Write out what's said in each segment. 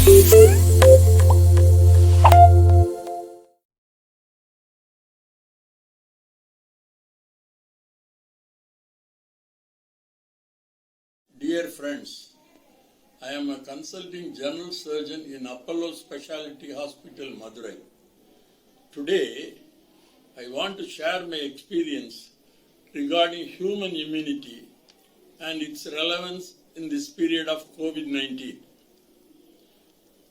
Dear friends, I am a consulting general surgeon in Apollo Specialty Hospital, Madurai. Today, I want to share my experience regarding human immunity and its relevance in this period of COVID-19.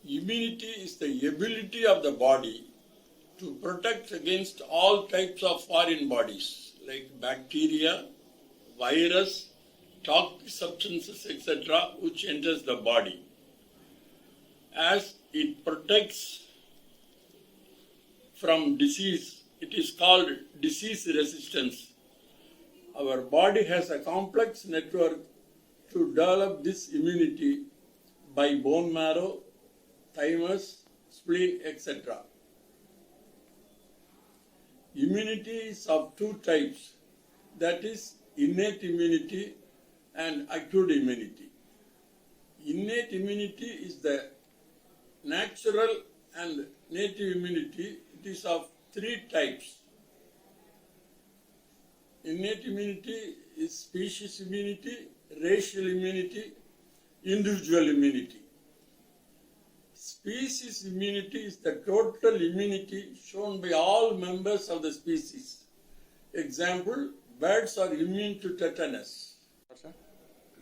Immunity is the ability of the body to protect against all types of foreign bodies like bacteria, virus, toxic substances, etc., which enters the body. As it protects from disease, it is called disease resistance. Our body has a complex network to develop this immunity by bone marrow, thymus, spleen, etc. Immunity is of two types, that is innate immunity and acute immunity. Innate immunity is the natural and native immunity. It is of three types. Innate immunity is species immunity, racial immunity, individual immunity. Species immunity is the total immunity shown by all members of the species. Example, birds are immune to tetanus.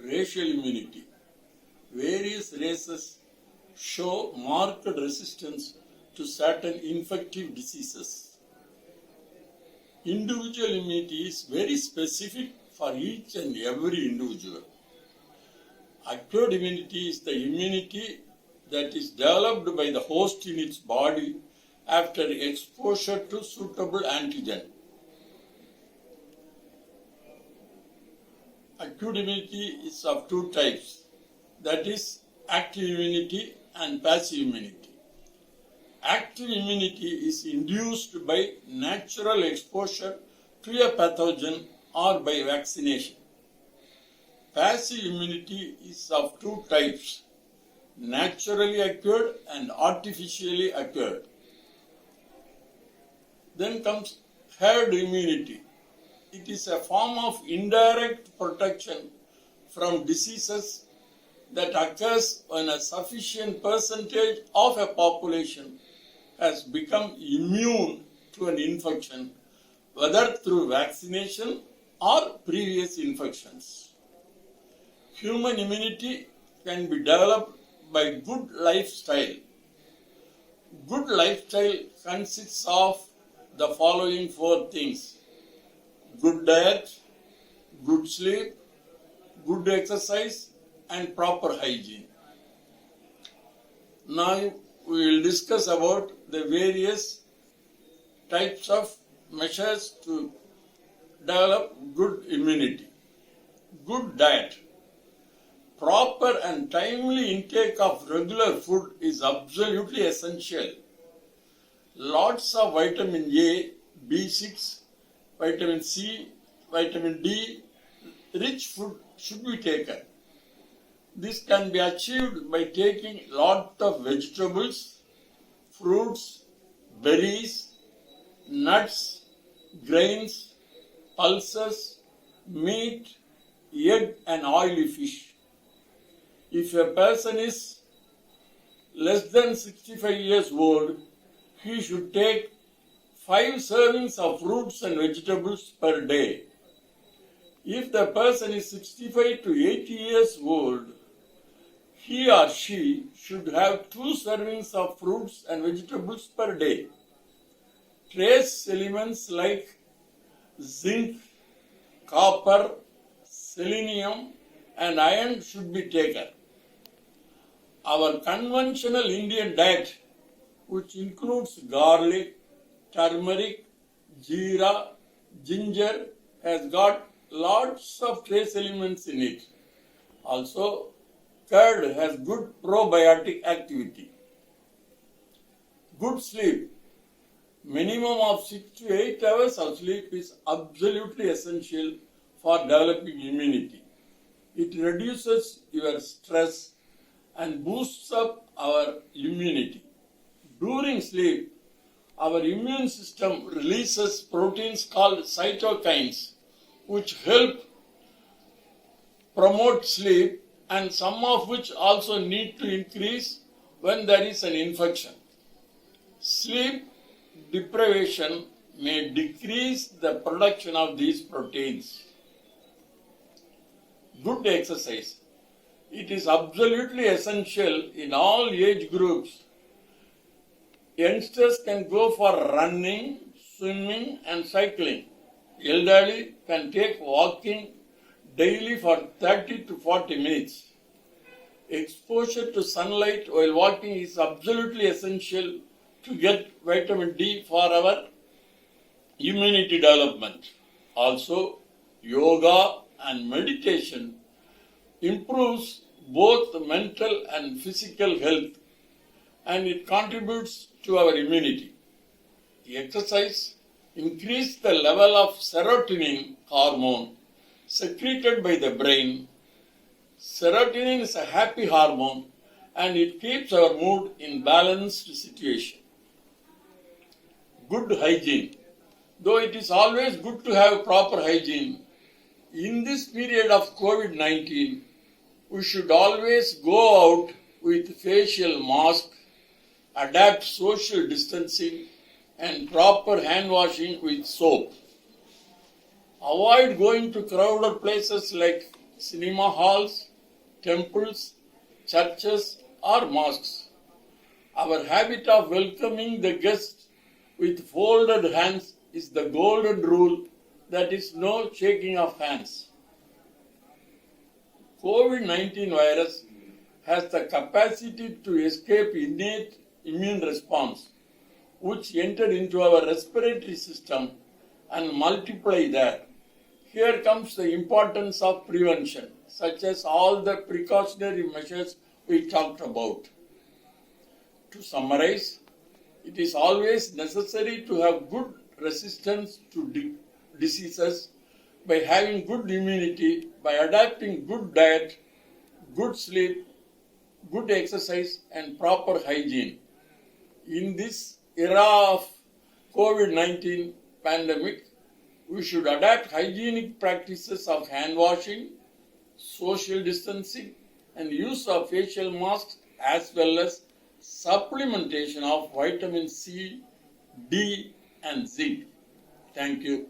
Racial immunity. Various races show marked resistance to certain infective diseases. Individual immunity is very specific for each and every individual. Acute immunity is the immunity that is developed by the host in its body after exposure to suitable antigen. Acute immunity is of two types, that is active immunity and passive immunity. Active immunity is induced by natural exposure to a pathogen or by vaccination. Passive immunity is of two types, naturally acquired and artificially acquired. Then comes herd immunity. It is a form of indirect protection from diseases that occurs when a sufficient percentage of a population has become immune to an infection, whether through vaccination or previous infections. Human immunity can be developed by good lifestyle. Good lifestyle consists of the following four things: good diet, good sleep, good exercise, and proper hygiene. Now we will discuss about the various types of measures to develop good immunity. Good diet. Proper and timely intake of regular food is absolutely essential. Lots of vitamin A, B6, vitamin C, vitamin D, rich food should be taken. This can be achieved by taking lot of vegetables, fruits, berries, nuts, grains, pulses, meat, egg and oily fish. If a person is less than 65 years old, he should take 5 servings of fruits and vegetables per day. If the person is 65 to 80 years old, he or she should have 2 servings of fruits and vegetables per day. Trace elements like zinc, copper, selenium and iron should be taken. Our conventional Indian diet, which includes garlic, turmeric, jeera, ginger, has got lots of trace elements in it. Also, curd has good probiotic activity. Good sleep. Minimum of 6 to 8 hours of sleep is absolutely essential for developing immunity. It reduces your stress and boosts up our our immune system releases proteins called cytokines, which help promote sleep, and some of which also need to increase when there is an infection. Sleep deprivation may decrease the production of these proteins. Good exercise. It is absolutely essential in all age groups. Youngsters can go for running, swimming, and cycling. Elderly can take walking daily for 30 to 40 minutes. Exposure to sunlight while walking is absolutely essential to get vitamin D for our immunity development. Also, yoga and meditation improves both mental and physical health, and it contributes to our immunity. The exercise increases the level of serotonin hormone secreted by the brain. Serotonin is a happy hormone and it keeps our mood in balanced situation. Good hygiene. Though it is always good to have proper hygiene, in this period of COVID-19, we should always go out with facial mask, adapt social distancing, and proper hand washing with soap. Avoid going to crowded places like cinema halls, temples, churches, or mosques. Our habit of welcoming the guests with folded hands is the golden rule, that is no shaking of hands. COVID-19 virus has the capacity to escape innate immune response, which enter into our respiratory system and multiply there. Here comes the importance of prevention, such as all the precautionary measures we talked about. To summarize, it is always necessary to have good resistance to diseases by having good immunity, by adapting good diet, good sleep, good exercise, and proper hygiene. In this era of COVID-19 pandemic, we should adapt hygienic practices of hand washing, social distancing, and use of facial masks, as well as supplementation of vitamin C, D, and zinc. Thank you.